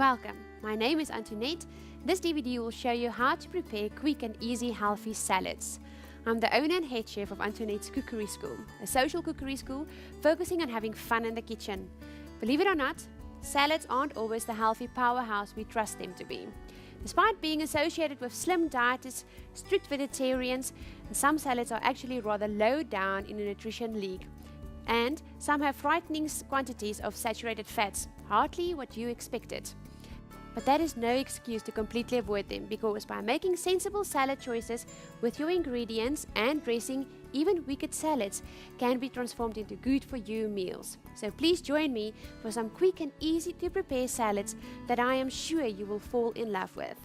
Welcome, my name is Antoinette. This DVD will show you how to prepare quick and easy healthy salads. I'm the owner and head chef of Antoinette's Cookery School, a social cookery school focusing on having fun in the kitchen. Believe it or not, salads aren't always the healthy powerhouse we trust them to be. Despite being associated with slim dieters, strict vegetarians, and some salads are actually rather low down in the nutrition league. And some have frightening quantities of saturated fats, hardly what you expected. But that is no excuse to completely avoid them, because by making sensible salad choices with your ingredients and dressing, even wicked salads can be transformed into good for you meals. So please join me for some quick and easy to prepare salads that I am sure you will fall in love with.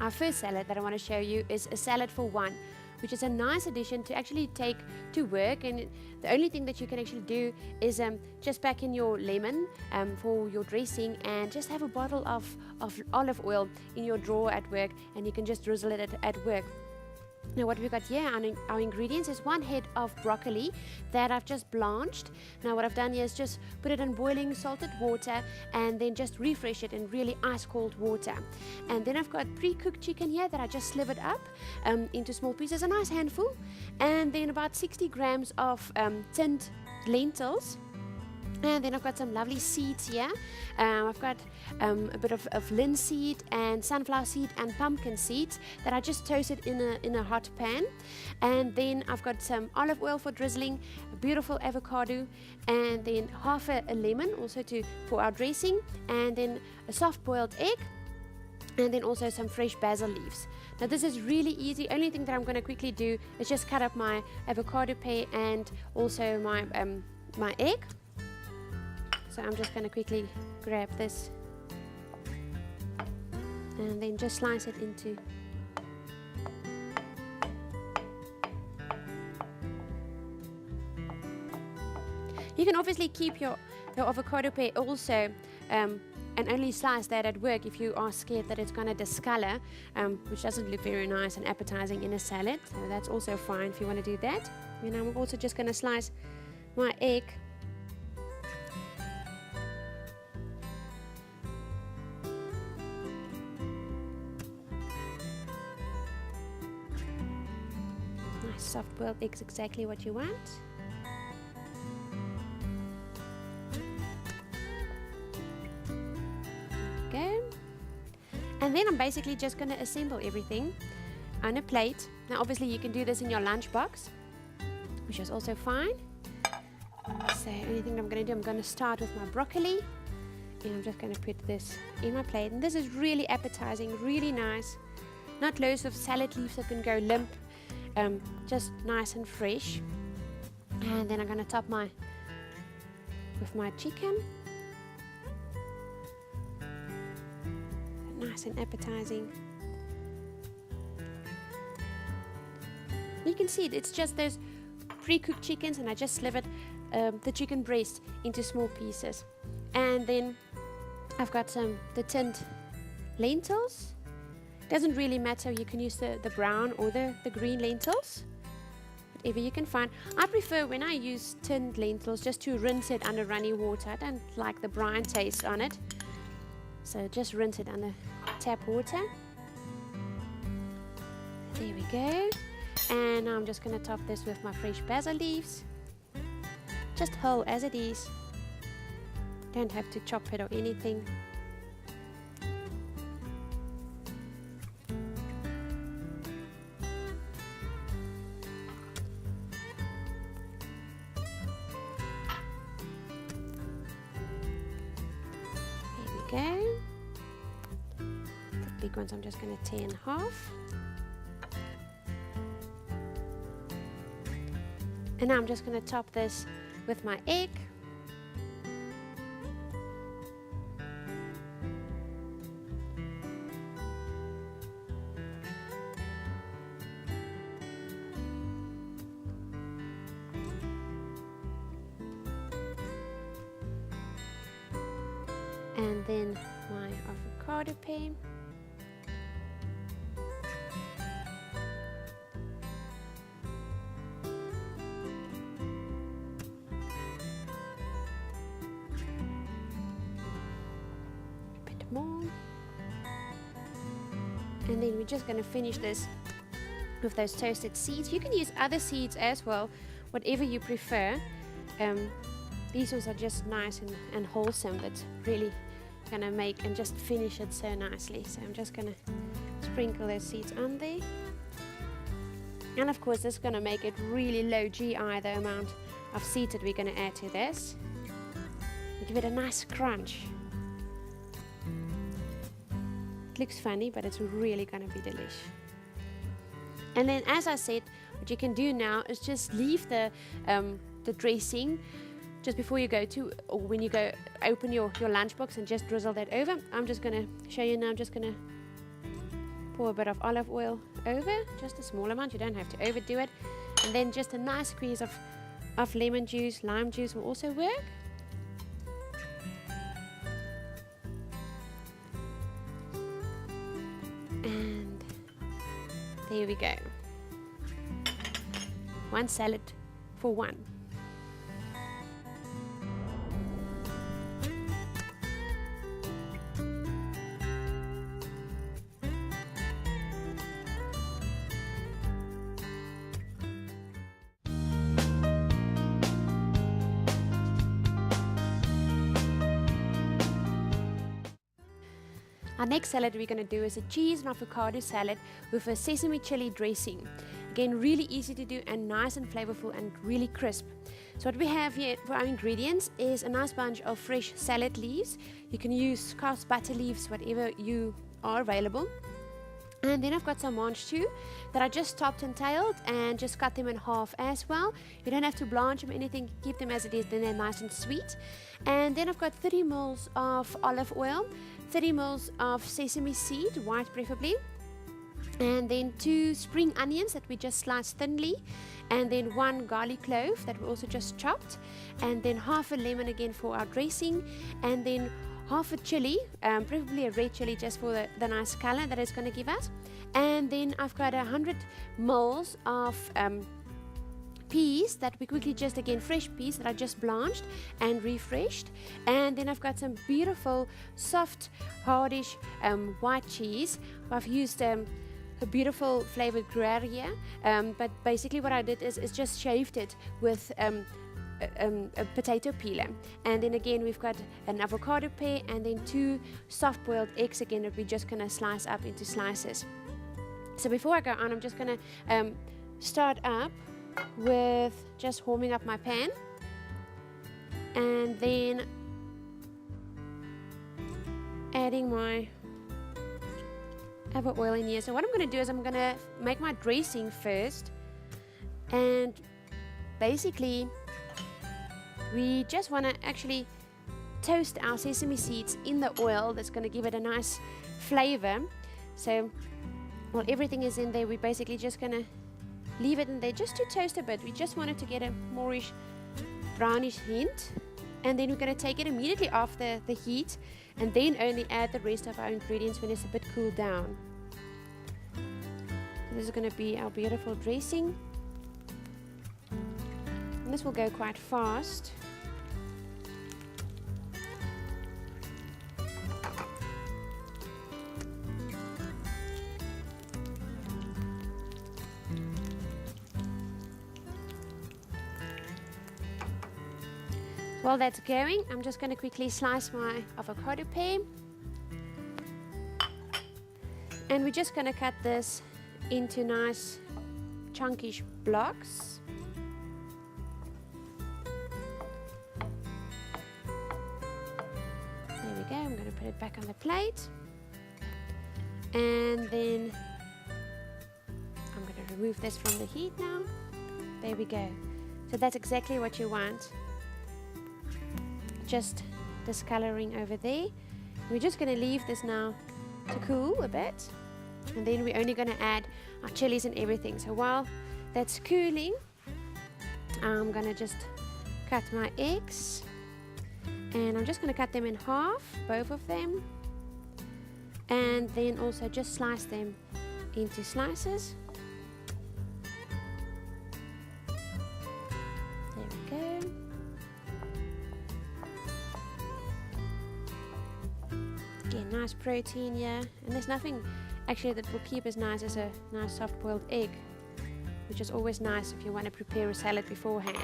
Our first salad that I want to show you is a salad for one, which is a nice addition to actually take to work. And the only thing that you can actually do is just pack in your lemon for your dressing, and just have a bottle of olive oil in your drawer at work, and you can just drizzle it at work. Now what we've got here, our ingredients, is 1 head of broccoli that I've just blanched. Now what I've done here is just put it in boiling salted water and then just refresh it in really ice cold water. And then I've got pre-cooked chicken here that I just slivered up into small pieces, a nice handful. And then about 60 grams of tinned lentils. And then I've got some lovely seeds here. I've got a bit of linseed and sunflower seed and pumpkin seeds that I just toasted in a hot pan. And then I've got some olive oil for drizzling, a beautiful avocado, and then half a lemon also for our dressing, and then a soft boiled egg, and then also some fresh basil leaves. Now this is really easy. Only thing that I'm going to quickly do is just cut up my avocado pear and also my egg. So I'm just going to quickly grab this and then just slice it into. You can obviously keep your avocado pear also and only slice that at work if you are scared that it's going to discolor, which doesn't look very nice and appetizing in a salad. So that's also fine if you want to do that. And I'm also just going to slice my egg. Soft boiled eggs, exactly what you want. There you go. And then I'm basically just going to assemble everything on a plate. Now obviously you can do this in your lunchbox, which is also fine. So anything I'm going to do, I'm going to start with my broccoli, and I'm just going to put this in my plate. And this is really appetizing, really nice. Not loads of salad leaves that can go limp. Just nice and fresh. And then I'm going to top with my chicken. Nice and appetizing. You can see it's just those pre-cooked chickens, and I just slivered the chicken breast into small pieces. And then I've got the tinned lentils. Doesn't really matter, you can use the brown or the green lentils, whatever you can find. I prefer, when I use tinned lentils, just to rinse it under runny water. I don't like the brine taste on it, so just rinse it under tap water. There we go. And I'm just going to top this with my fresh basil leaves, just whole as it is. Don't have to chop it or anything. Go. The big ones I'm just going to tear in half. And now I'm just going to top this with my egg. And then my avocado pear. more. And then we're just going to finish this with those toasted seeds. You can use other seeds as well, whatever you prefer. These ones are just nice and wholesome. That's really going to make and just finish it so nicely. So I'm just going to sprinkle those seeds on there. And of course, this is going to make it really low GI, the amount of seeds that we're going to add to this. Give it a nice crunch. It looks funny, but it's really going to be delish. And then, as I said, what you can do now is just leave the dressing just before you go to, or when you go open your lunchbox, and just drizzle that over. I'm just going to show you now. I'm just going to pour a bit of olive oil over, just a small amount. You don't have to overdo it. And then just a nice squeeze of lemon juice, lime juice will also work. And there we go. One salad for one. Our next salad we're going to do is a cheese and avocado salad with a sesame chili dressing. Again, really easy to do and nice and flavorful and really crisp. So what we have here for our ingredients is a nice bunch of fresh salad leaves. You can use cast butter leaves, whatever you are available. And then I've got some mange too that I just topped and tailed and just cut them in half as well. You don't have to blanch them or anything, keep them as it is, then they're nice and sweet. And then I've got 30 ml of olive oil, 30 ml of sesame seed, white preferably, and then 2 spring onions that we just sliced thinly, and then 1 garlic clove that we also just chopped, and then half a lemon again for our dressing, and then half a chili, preferably a red chili just for the nice color that it's going to give us. And then I've got 100 ml of peas that we quickly just, again, fresh peas that I just blanched and refreshed. And then I've got some beautiful soft hardish white cheese. I've used a beautiful flavored Gruyere, but basically what I did is just shaved it with a potato peeler. And then again we've got an avocado pear and then 2 soft boiled eggs again that we're just going to slice up into slices. So before I go on, I'm just going to start up with just warming up my pan, and then adding my avocado oil in here. So what I'm going to do is I'm going to make my dressing first, and basically we just want to actually toast our sesame seeds in the oil. That's going to give it a nice flavor. So while everything is in there, we're basically just going to leave it in there just to toast a bit. We just want it to get a moreish brownish hint, and then we're going to take it immediately off the heat, and then only add the rest of our ingredients when it's a bit cooled down. So this is going to be our beautiful dressing, and this will go quite fast. While that's going, I'm just going to quickly slice my avocado pear, and we're just going to cut this into nice chunkish blocks. There we go. I'm going to put it back on the plate, and then I'm going to remove this from the heat now. There we go. So that's exactly what you want. Just discoloring over there. We're just going to leave this now to cool a bit, and then we're only going to add our chilies and everything. So while that's cooling, I'm going to just cut my eggs, and I'm just going to cut them in half, both of them, and then also just slice them into slices. There we go. Again, nice protein here. And there's nothing actually that will keep as nice as a nice soft boiled egg, which is always nice if you want to prepare a salad beforehand.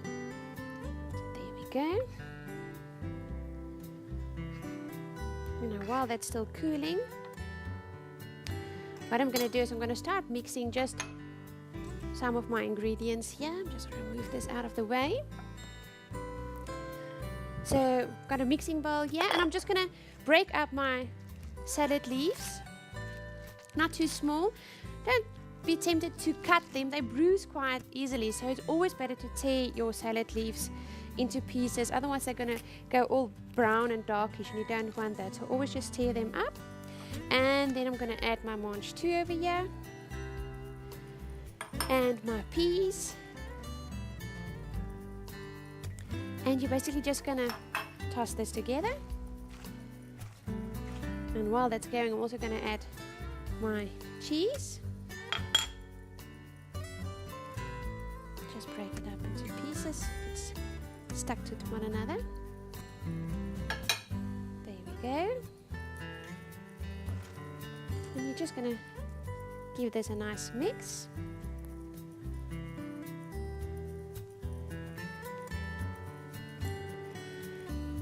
There we go. Now while that's still cooling, what I'm going to do is I'm going to start mixing just some of my ingredients here. I'm just going to move this out of the way. So I've got a mixing bowl here, and I'm just going to break up my salad leaves. Not too small. Don't be tempted to cut them. They bruise quite easily, so it's always better to tear your salad leaves into pieces. Otherwise they're going to go all brown and darkish, and you don't want that. So always just tear them up. And then I'm going to add my mange tout over here. And my peas. And you're basically just going to toss this together. And while that's going, I'm also going to add my cheese. Just break it up into pieces. It's stuck to one another. There we go. And you're just going to give this a nice mix.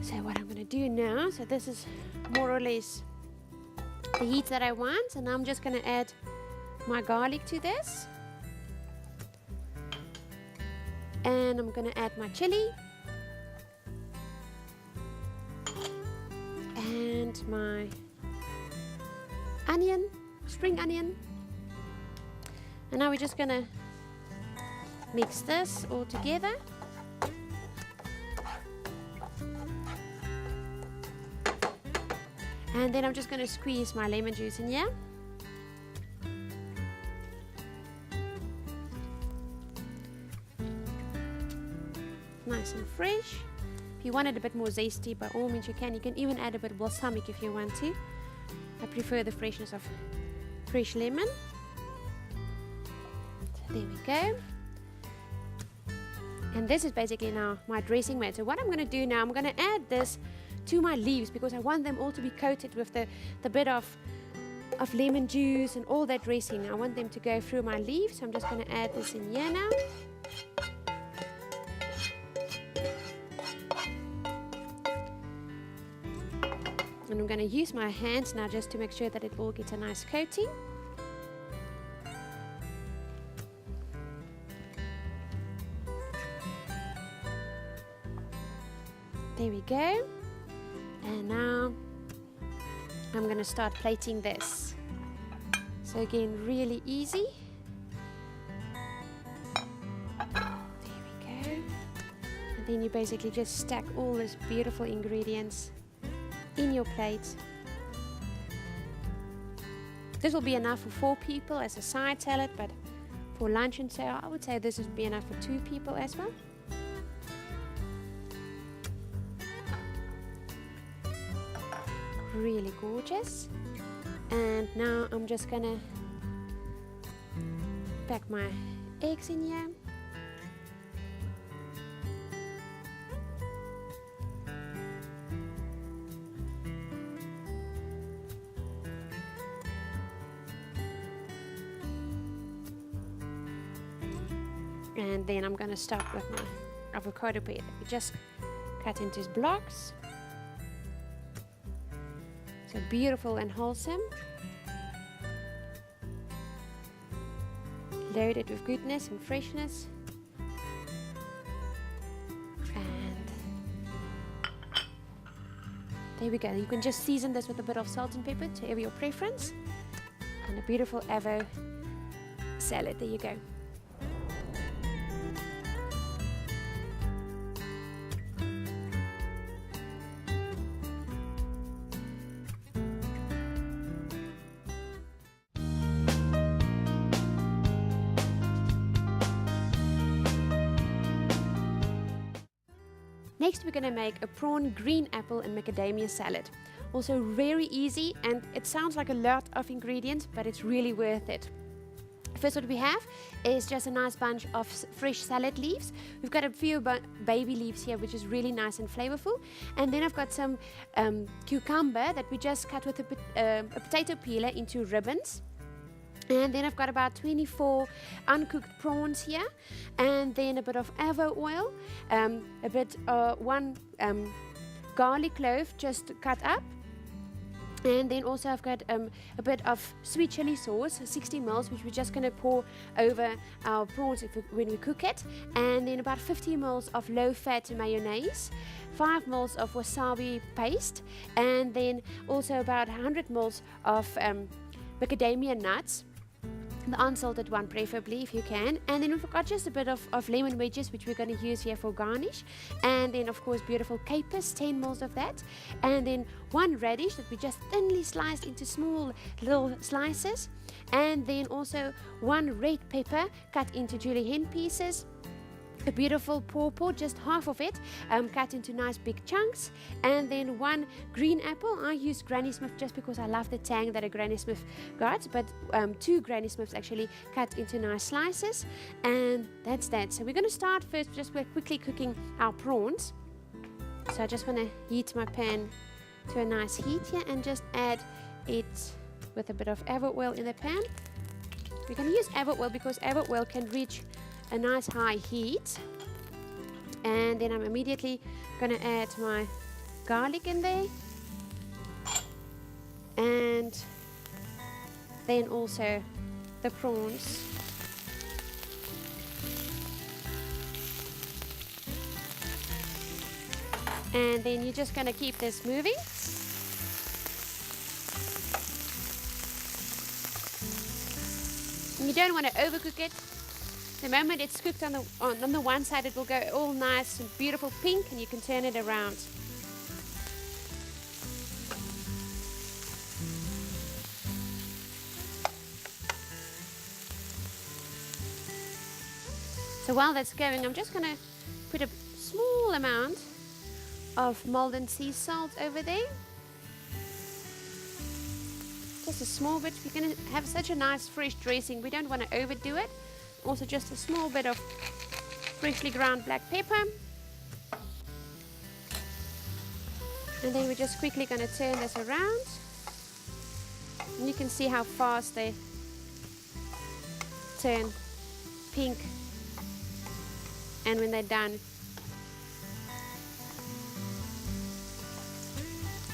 So what I'm going to do now, so this is more or less the heat that I want, and I'm just going to add my garlic to this. And I'm going to add my chili. And my onion, spring onion. And now we're just going to mix this all together. And then I'm just going to squeeze my lemon juice in here. Nice and fresh. If you want it a bit more zesty, by all means you can. You can even add a bit of balsamic if you want to. I prefer the freshness of fresh lemon. So there we go. And this is basically now my dressing made. So what I'm going to do now, I'm going to add this to my leaves because I want them all to be coated with the bit of lemon juice and all that dressing. I want them to go through my leaves. So I'm just going to add this in here now. And I'm going to use my hands now just to make sure that it all gets a nice coating. There we go. And now I'm going to start plating this. So again, really easy. There we go. And then you basically just stack all these beautiful ingredients in your plate. This will be enough for 4 people as a side salad, but for lunch and so I would say this would be enough for 2 people as well. Really gorgeous. And now I'm just gonna pack my eggs in here. And then I'm going to start with my avocado pear that we just cut into blocks. So beautiful and wholesome. Loaded with goodness and freshness. And there we go. You can just season this with a bit of salt and pepper to your preference. And a beautiful avo salad. There you go. Next we're going to make a prawn, green apple and macadamia salad. Also very easy, and it sounds like a lot of ingredients, but it's really worth it. First, what we have is just a nice bunch of fresh salad leaves. We've got a few baby leaves here, which is really nice and flavorful. And then I've got some cucumber that we just cut with a potato peeler into ribbons. And then I've got about 24 uncooked prawns here, and then a bit of avo oil, one garlic clove just cut up. And then also I've got a bit of sweet chili sauce, 60 ml, which we're just going to pour over our prawns when we cook it. And then about 50 ml of low-fat mayonnaise, 5 ml of wasabi paste, and then also about 100 ml of macadamia nuts. The unsalted one preferably if you can. And then we've got just a bit of lemon wedges, which we're going to use here for garnish. And then of course beautiful capers, 10 ml of that. And then one radish that we just thinly sliced into small little slices. And then also one red pepper cut into julienne hen pieces. A beautiful pawpaw, just half of it, cut into nice big chunks. And then one green apple. I use Granny Smith just because I love the tang that a Granny Smith got, but 2 Granny Smiths actually cut into nice slices. And that's that. So we're going to start first just quickly cooking our prawns. So I just want to heat my pan to a nice heat here and just add it with a bit of avo oil in the pan. We're going to use avo oil because avo oil can reach a nice high heat. And then I'm immediately going to add my garlic in there, and then also the prawns. And then you're just going to keep this moving. And you don't want to overcook it. The moment it's cooked on the one side, it will go all nice and beautiful pink, and you can turn it around. So while that's going, I'm just going to put a small amount of Maldon sea salt over there. Just a small bit. We're going to have such a nice fresh dressing. We don't want to overdo it. Also just a small bit of freshly ground black pepper. And then we're just quickly going to turn this around. And you can see how fast they turn pink. And when they're done,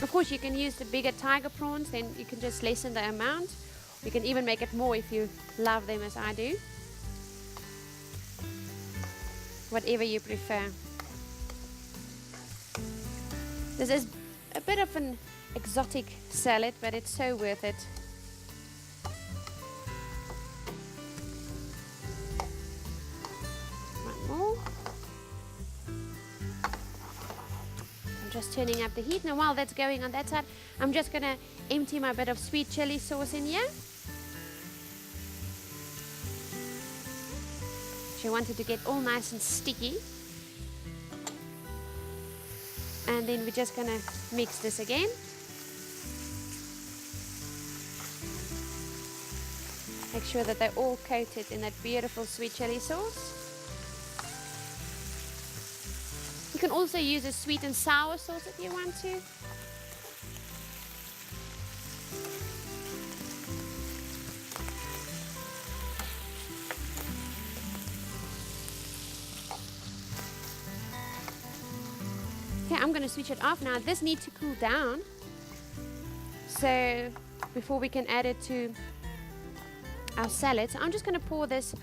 of course you can use the bigger tiger prawns, then you can just lessen the amount. You can even make it more if you love them as I do. Whatever you prefer. This is a bit of an exotic salad, but it's so worth it. One more. I'm just turning up the heat. Now while that's going on that side, I'm just going to empty my bit of sweet chili sauce in here. I wanted to get all nice and sticky. And then we're just going to mix this again. Make sure that they're all coated in that beautiful sweet chili sauce. You can also use a sweet and sour sauce if you want to. I'm going to switch it off now. This needs to cool down, so before we can add it to our salad. So I'm just going to pour this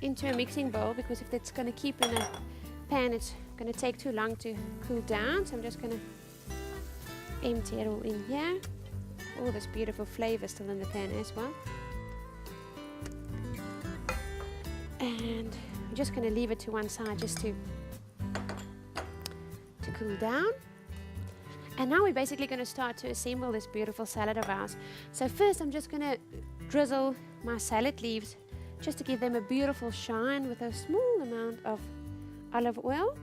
into a mixing bowl, because if it's going to keep in a pan, it's going to take too long to cool down. So I'm just going to empty it all in here. All this beautiful flavor still in the pan as well. And I'm just going to leave it to one side just to cool down. And now we're basically going to start to assemble this beautiful salad of ours. So first I'm just going to drizzle my salad leaves just to give them a beautiful shine with a small amount of olive oil,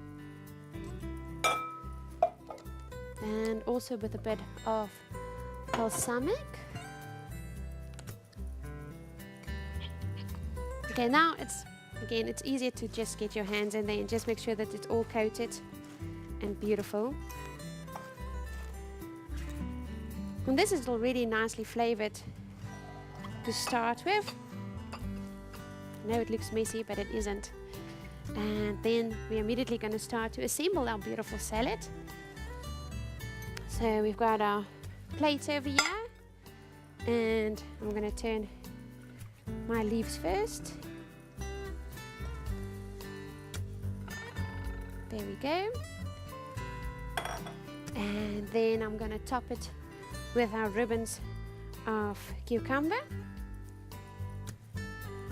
and also with a bit of balsamic. Okay, now it's easier to just get your hands in there and just make sure that it's all coated and beautiful. And this is already nicely flavored to start with. I know it looks messy, but it isn't. And then we're immediately going to start to assemble our beautiful salad. So we've got our plates over here, and I'm going to turn my leaves first. There we go. And then I'm going to top it with our ribbons of cucumber.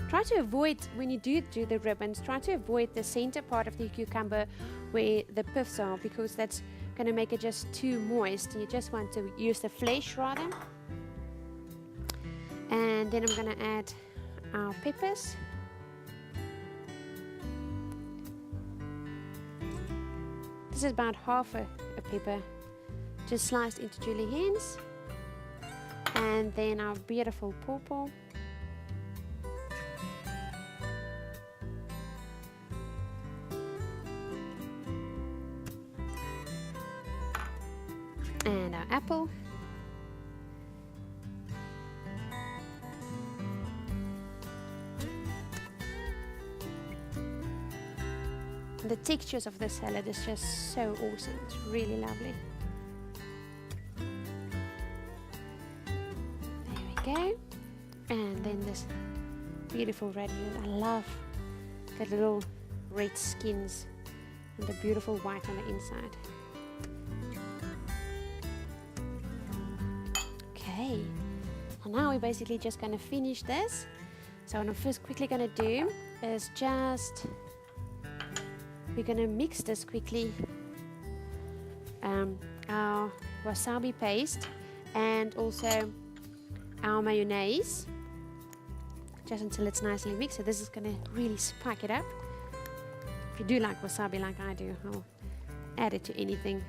Try to avoid, when you do the ribbons, try to avoid the center part of the cucumber where the piths are, because that's going to make it just too moist. You just want to use the flesh rather. And then I'm going to add our peppers. This is about half a pepper, just sliced into juliennes. And then our beautiful pawpaw. And our apple. The textures of the salad is just so awesome. It's really lovely. There we go. And then this beautiful red. I love the little red skins and the beautiful white on the inside. Okay. And now we're basically just going to finish this. So what I'm first quickly going to do is we're going to mix this quickly, our wasabi paste and also our mayonnaise, just until it's nicely mixed. So this is going to really spike it up. If you do like wasabi like I do, I'll add it to anything.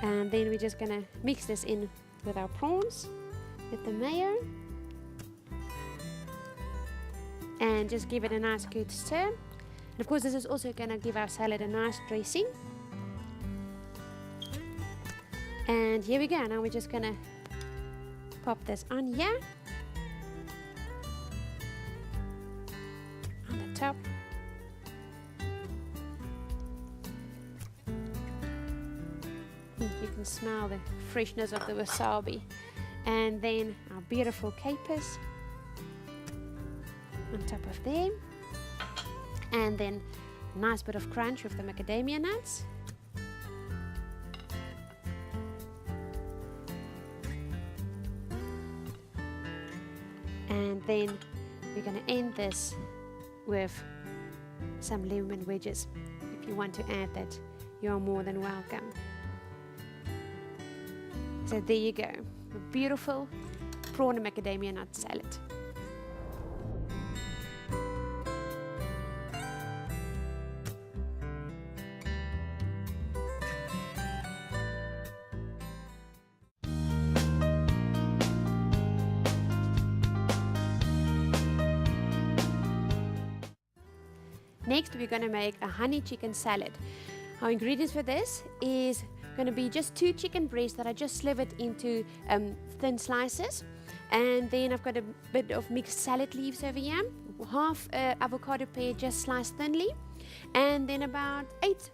And then we're just going to mix this in with our prawns, with the mayo, and just give it a nice good stir. And of course, this is also going to give our salad a nice dressing. And here we go. Now we're just going to pop this on here, on the top. You can smell the freshness of the wasabi. And then our beautiful capers on top of them. And then a nice bit of crunch with the macadamia nuts. And then we're going to end this with some lemon wedges. If you want to add that, you're more than welcome. So there you go, a beautiful prawn and macadamia nut salad. Next, we're going to make a honey chicken salad. Our ingredients for this is going to be just 2 chicken breasts that I just slivered into thin slices. And then I've got a bit of mixed salad leaves over here, half avocado pear just sliced thinly, and then about 8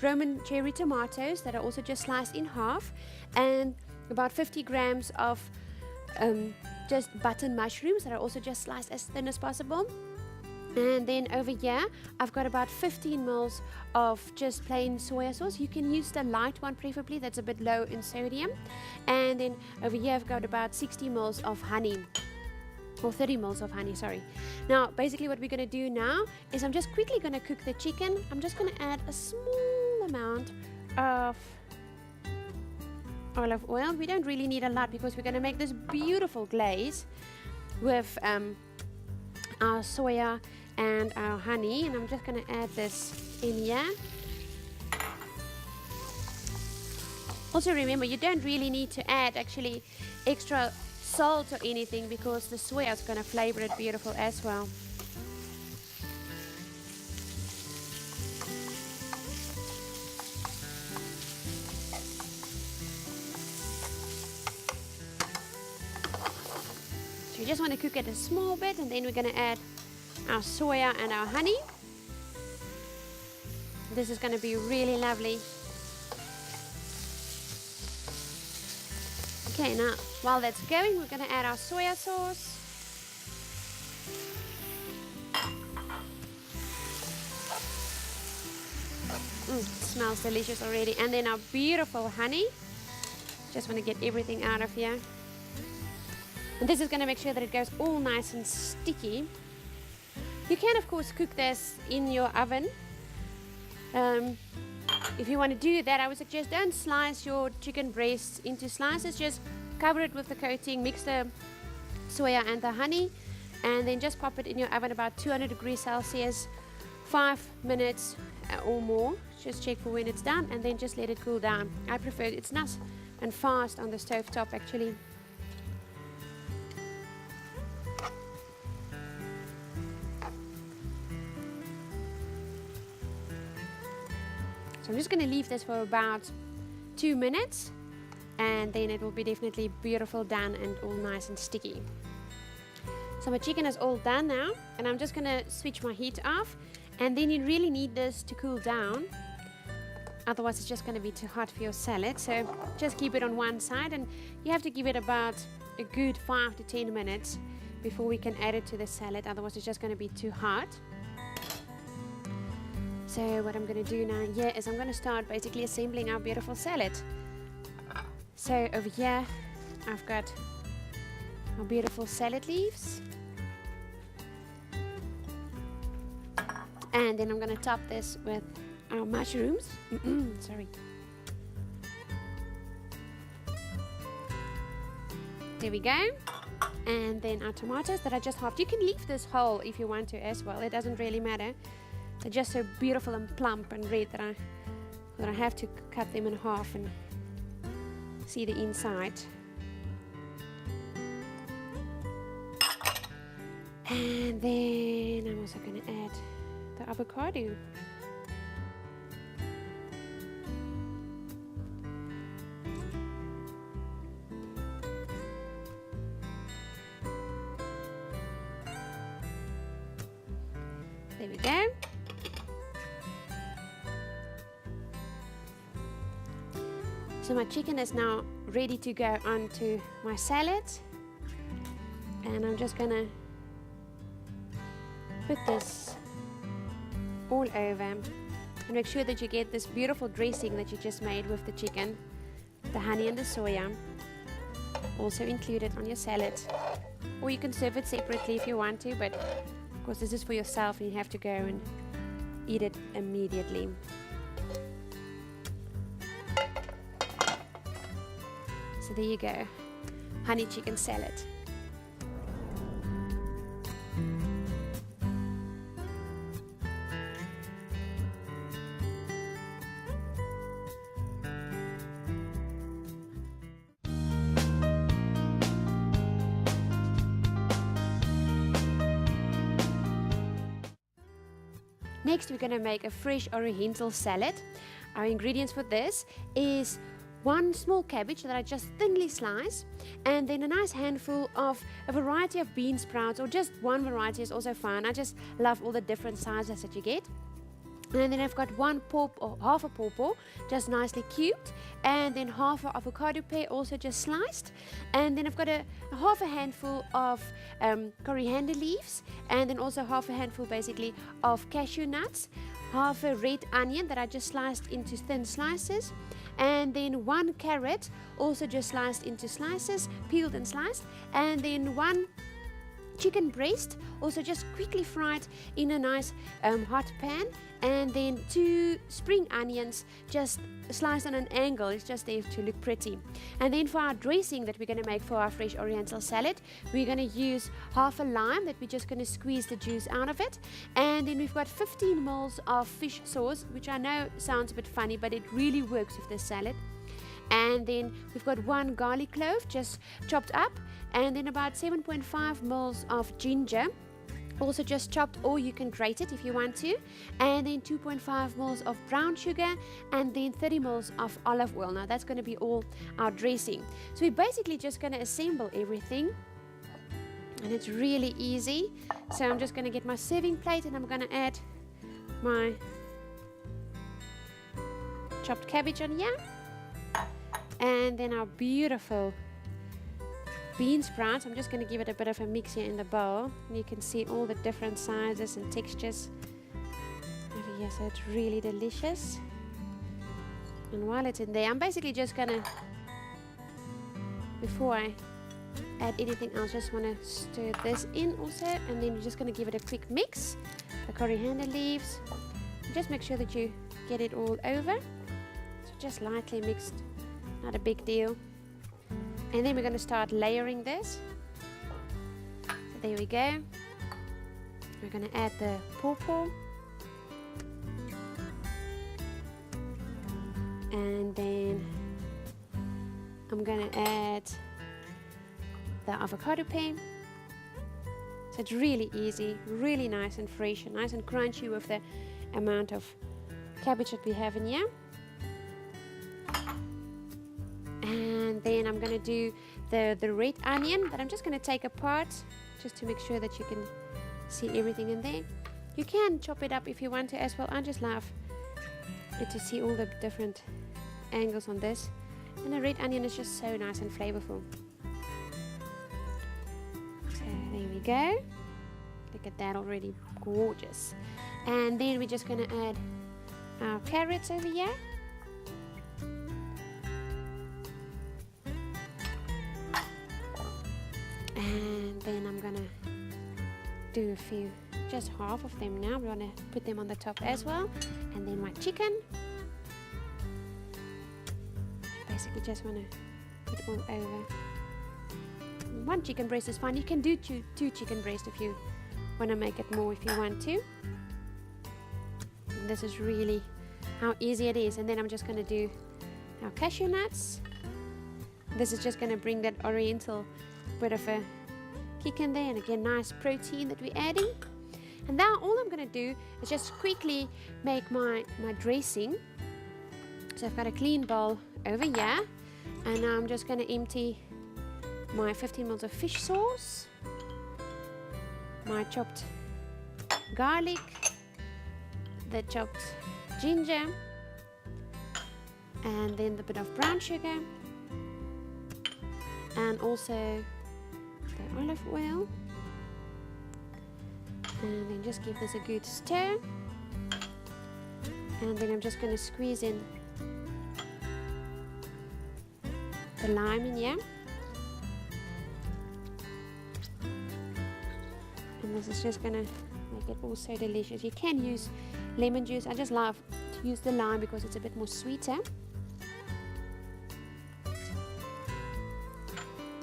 Roman cherry tomatoes that are also just sliced in half, and about 50 grams of just button mushrooms that are also just sliced as thin as possible. And then over here, I've got about 15 ml of just plain soya sauce. You can use the light one preferably, that's a bit low in sodium. And then over here, I've got about 60 ml of honey, or 30 ml of honey, sorry. Now, basically what we're going to do now is I'm just quickly going to cook the chicken. I'm just going to add a small amount of olive oil. We don't really need a lot because we're going to make this beautiful glaze with our soya and our honey, and I'm just going to add this in here. Also remember, you don't really need to add actually extra salt or anything, because the soya is going to flavor it beautiful as well. So you just want to cook it a small bit, and then we're going to add our soya and our honey. This is going to be really lovely. Okay, now while that's going, we're going to add our soya sauce. Smells delicious already. And then our beautiful honey. Just want to get everything out of here. And this is going to make sure that it goes all nice and sticky. You can, of course, cook this in your oven. If you want to do that, I would suggest don't slice your chicken breasts into slices. Just cover it with the coating, mix the soya and the honey, and then just pop it in your oven about 200 degrees Celsius, 5 minutes or more. Just check for when it's done, and then just let it cool down. I prefer it's nice and fast on the stove top, actually. So I'm just going to leave this for about 2 minutes, and then it will be definitely beautiful done and all nice and sticky. So my chicken is all done now, and I'm just going to switch my heat off, and then you really need this to cool down, otherwise it's just going to be too hot for your salad. So just keep it on one side, and you have to give it about a good 5 to 10 minutes before we can add it to the salad, otherwise it's just going to be too hot. So what I'm going to do now here is I'm going to start basically assembling our beautiful salad. So over here I've got our beautiful salad leaves, and then I'm going to top this with our mushrooms. Sorry. There we go. And then our tomatoes that I just halved. You can leave this whole if you want to as well. It doesn't really matter. They're just so beautiful and plump and red that I have to cut them in half and see the inside. And then I'm also going to add the avocado. There we go. So my chicken is now ready to go onto my salad, and I'm just gonna put this all over and make sure that you get this beautiful dressing that you just made with the chicken, the honey and the soya, also included on your salad. Or you can serve it separately if you want to, but of course this is for yourself and you have to go and eat it immediately. So there you go, honey chicken salad. Next, we're going to make a fresh oriental salad. Our ingredients for this is 1 small cabbage that I just thinly slice, and then a nice handful of a variety of bean sprouts, or just one variety is also fine. I just love all the different sizes that you get. And then I've got 1 half a pawpaw, just nicely cubed, and then half an avocado pear, also just sliced. And then I've got a half a handful of coriander leaves, and then also half a handful basically of cashew nuts, half a red onion that I just sliced into thin slices, and then 1 carrot, also just sliced into slices, peeled and sliced, and then 1 chicken breast, also just quickly fried in a nice hot pan, and then 2 spring onions just sliced on an angle. It's just there to look pretty. And then for our dressing that we're going to make for our fresh oriental salad, we're going to use half a lime that we're just going to squeeze the juice out of it, and then we've got 15 ml of fish sauce, which I know sounds a bit funny, but it really works with this salad. And then we've got 1 garlic clove just chopped up, and then about 7.5 mils of ginger, also just chopped, or you can grate it if you want to, and then 2.5 mils of brown sugar, and then 30 mils of olive oil. Now that's going to be all our dressing. So we're basically just going to assemble everything, and it's really easy. So I'm just going to get my serving plate, and I'm going to add my chopped cabbage on here, and then our beautiful bean sprouts. I'm just going to give it a bit of a mix here in the bowl. You can see all the different sizes and textures over here, so it's really delicious. And while it's in there, I'm basically just going to, before I add anything else, just want to stir this in also, and then you're just going to give it a quick mix. The coriander leaves, just make sure that you get it all over, so just lightly mixed, not a big deal. And then we're going to start layering this. So there we go. We're going to add the pawpaw, and then I'm going to add the avocado pear. So it's really easy, really nice and fresh, and nice and crunchy with the amount of cabbage that we have in here. And then I'm going to do the red onion that I'm just going to take apart, just to make sure that you can see everything in there. You can chop it up if you want to as well. I just love it to see all the different angles on this. And the red onion is just so nice and flavorful. So there we go. Look at that, already gorgeous. And then we're just going to add our carrots over here. And then I'm gonna do a few, just half of them now. We're gonna put them on the top as well. And then my chicken. Basically just wanna put it all over. One chicken breast is fine. You can do two chicken breasts if you wanna make it more, if you want to. And this is really how easy it is. And then I'm just gonna do our cashew nuts. This is just gonna bring that oriental bit of a kick in there, and again, nice protein that we're adding. And now all I'm going to do is just quickly make my dressing. So I've got a clean bowl over here, and now I'm just going to empty my 15 mils of fish sauce, my chopped garlic, the chopped ginger, and then the bit of brown sugar, and also the olive oil, and then just give this a good stir. And then I'm just going to squeeze in the lime in here, and this is just going to make it all so delicious. You can use lemon juice. I just love to use the lime because it's a bit more sweeter.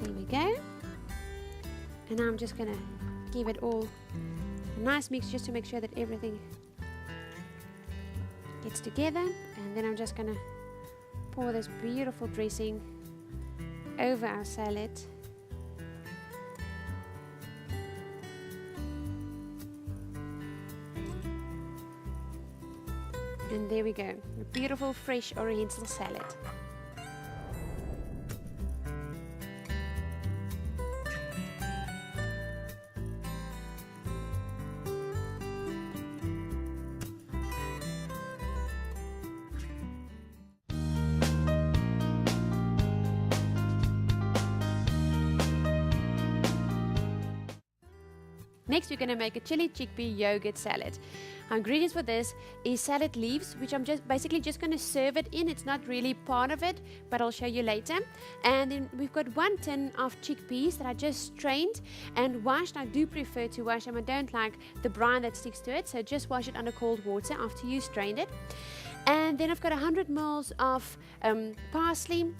There we go. And now I'm just going to give it all a nice mix, just to make sure that everything gets together. And then I'm just going to pour this beautiful dressing over our salad. And there we go, a beautiful fresh oriental salad. Next, we're going to make a chili chickpea yogurt salad. Our ingredients for this is salad leaves, which I'm just basically just going to serve it in. It's not really part of it, but I'll show you later. And then we've got 1 tin of chickpeas that I just strained and washed. I do prefer to wash them. I don't like the brine that sticks to it, so just wash it under cold water after you strained it. And then I've got 100 mils of parsley,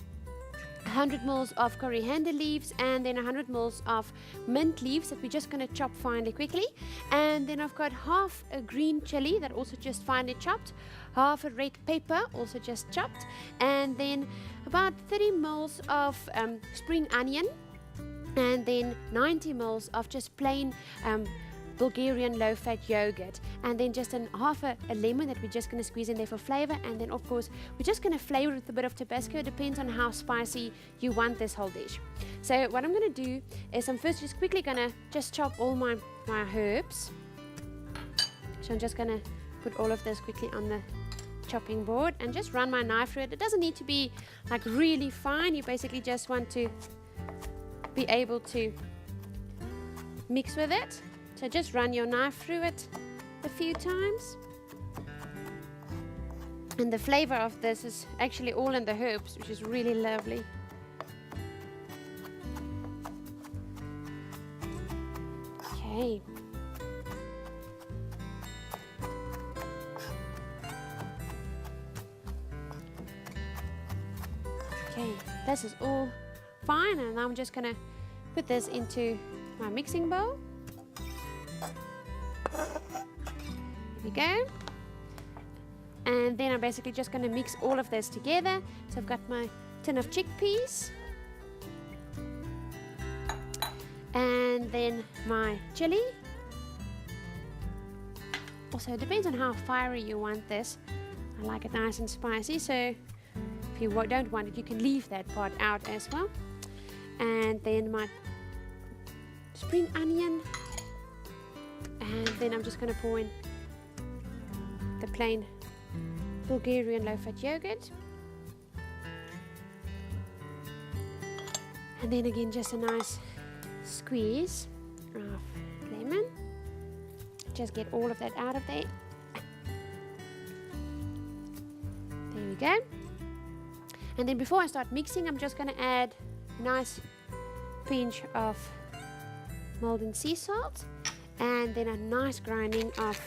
100 mils of coriander leaves, and then 100 mils of mint leaves that we're just going to chop finely quickly. And then I've got half a green chili that also just finely chopped, half a red pepper also just chopped, and then about 30 mils of spring onion, and then 90 mils of just plain Bulgarian low-fat yogurt, and then just half a lemon that we're just going to squeeze in there for flavor, and then of course we're just going to flavor it with a bit of Tabasco. It depends on how spicy you want this whole dish. So what I'm going to do is I'm first just quickly going to just chop all my herbs. So I'm just going to put all of this quickly on the chopping board and just run my knife through it. It doesn't need to be like really fine. You basically just want to be able to mix with it. So just run your knife through it a few times. And the flavor of this is actually all in the herbs, which is really lovely. Okay. Okay, this is all fine, and now I'm just gonna put this into my mixing bowl. There we go. And then I'm basically just going to mix all of this together. So I've got my tin of chickpeas, and then my chili. Also, it depends on how fiery you want this. I like it nice and spicy, so if you don't want it, you can leave that part out as well. And then my spring onion, and then I'm just going to pour in the plain Bulgarian low-fat yogurt, and then again just a nice squeeze of lemon. Just get all of that out of there. There we go. And then before I start mixing, I'm just going to add a nice pinch of Maldon sea salt, and then a nice grinding of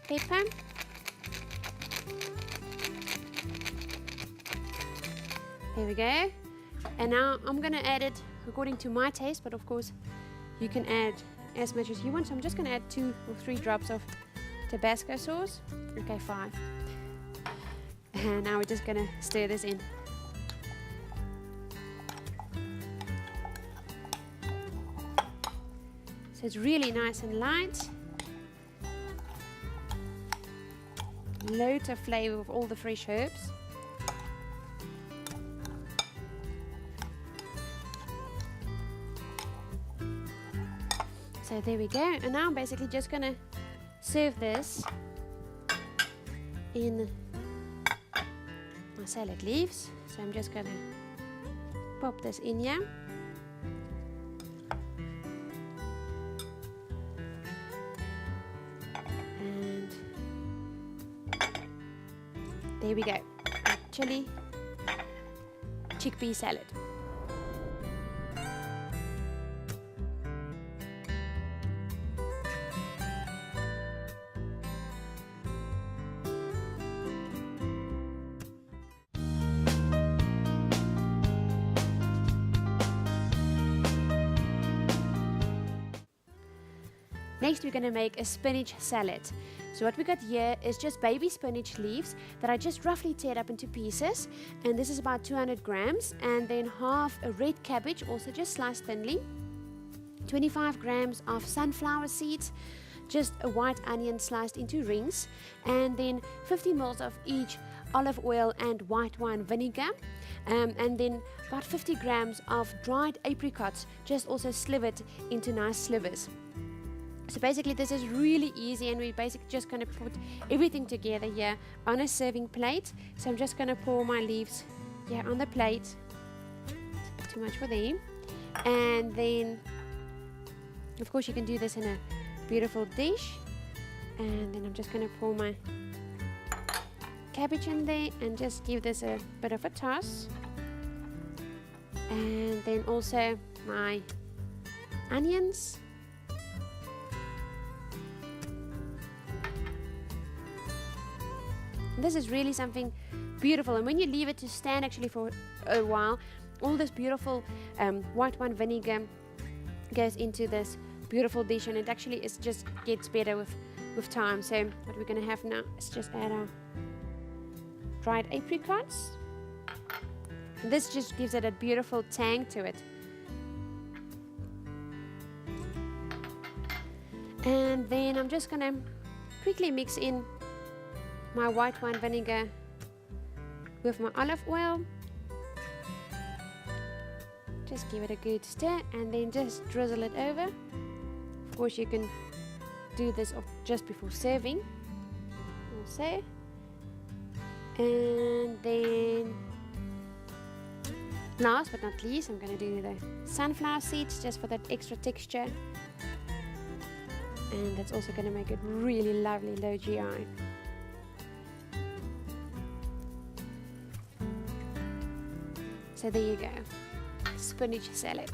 pepper. There we go. And now I'm going to add it according to my taste, but of course you can add as much as you want. So I'm just going to add 2 or 3 drops of Tabasco sauce. Okay, 5. And now we're just going to stir this in. So it's really nice and light. Loads of flavor with all the fresh herbs. So there we go. And now I'm basically just going to serve this in my salad leaves. So I'm just going to pop this in here. And there we go. A chili chickpea salad. Next, we're going to make a spinach salad. So what we got here is just baby spinach leaves that I just roughly teared up into pieces, and this is about 200 grams, and then half a red cabbage, also just sliced thinly, 25 grams of sunflower seeds, just a white onion sliced into rings, and then 50 ml of each olive oil and white wine vinegar, and then about 50 grams of dried apricots, just also slivered into nice slivers. So basically this is really easy, and we're basically just going to put everything together here on a serving plate. So I'm just going to pour my leaves here on the plate. Too much for them. And then of course you can do this in a beautiful dish. And then I'm just going to pour my cabbage in there and just give this a bit of a toss. And then also my onions. This is really something beautiful, and when you leave it to stand actually for a while, all this beautiful white wine vinegar goes into this beautiful dish, and it actually just gets better with time. So what we're going to have now is just add our dried apricots. And this just gives it a beautiful tang to it. And then I'm just gonna quickly mix in my white wine vinegar with my olive oil. Just give it a good stir and then just drizzle it over. Of course, you can do this just before serving also. And then last but not least, I'm going to do the sunflower seeds just for that extra texture. And that's also going to make it really lovely low GI. So there you go, spinach salad.